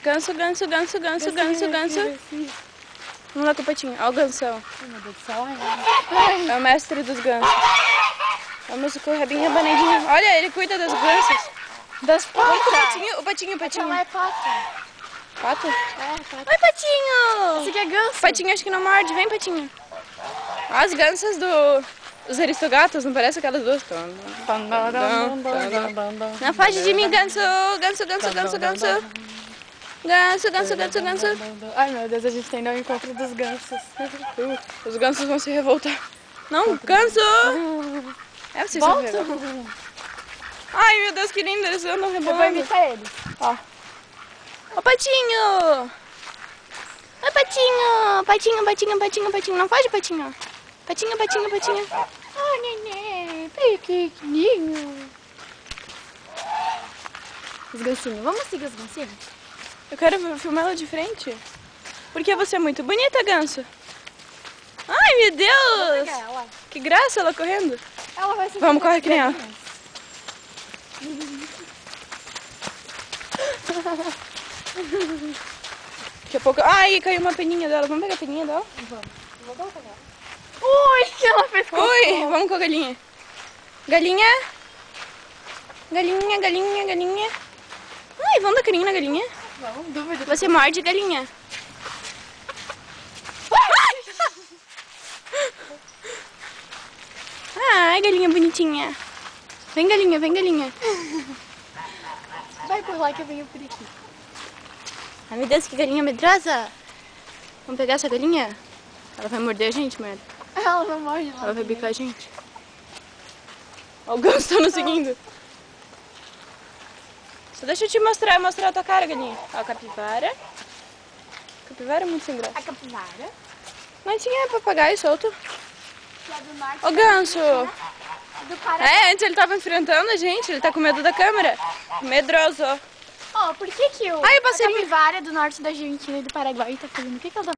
Ganso, ganso, ganso, ganso, ganso, ganso. Vamos lá com o patinho. Olha o gansão. Ai, meu Deus do céu. Ai. É o mestre dos gansos. Vamos com o rabinho abanadinho. Olha, ele cuida das gansas. Das Vamos com o patas. patinho, o patinho, o patinho. Ela é pata. Pato? É, pata. Oi, patinho! Esse aqui é ganso. Patinho acho que não morde. Vem, patinho. As gansas dos aristogatos, não parece aquelas duas? Não foge de mim, ganso! Ganso, ganso, ganso, ganso. Ganso, ganso, ganso, ganso. Ai, meu Deus, a gente tá indo ao encontro dos gansos. Os gansos vão se revoltar. Não, ganso! É, vocês vão ver. Ai, meu Deus, que lindo, eles andam Eu vou rebolando. imitar eles. Ó. Ô, patinho! Oi, patinho! Patinho, patinho, patinho, patinho. Não foge, patinho. Patinho, patinho, patinho. Ai, neném, pequenininho. Os gansinhos. Vamos seguir os gansinhos? Eu quero filmar ela de frente. Porque você é muito bonita, ganso. Ai, meu Vou Deus! pegar ela. Que graça ela correndo. Ela vai se Vamos, corre que nem ela. Daqui a pouco... Ai, caiu uma peninha dela. Vamos pegar a peninha dela? Vamos. Vou colocar ela. Ui, que ela fez cocô. Oi, vamos com a galinha. Galinha. Galinha, galinha, galinha. Ai, vamos dar carinho na galinha. Vamos, dúvida. Você morde, galinha. Ai, galinha bonitinha. Vem, galinha, vem, galinha. Vai por lá que eu venho por aqui. Ai, meu Deus, que galinha medrosa. Vamos pegar essa galinha? Ela vai morder a gente, merda. Ela não morre lá. Ela vai bicar a gente. Ó, o ganso tá nos seguindo. Só deixa eu te mostrar a tua cara, galinha. Ó, a capivara. Capivara é muito sem graça. A capivara. Não tinha papagaio solto. Que é do norte. Ô, ganso. Do Pará. É, antes ele tava enfrentando a gente, ele tá com medo da câmera. Medroso. Ó, por que que Ai, o a passarinho. capivara do norte da Argentina e do Paraguai tá fazendo? O que que ela tá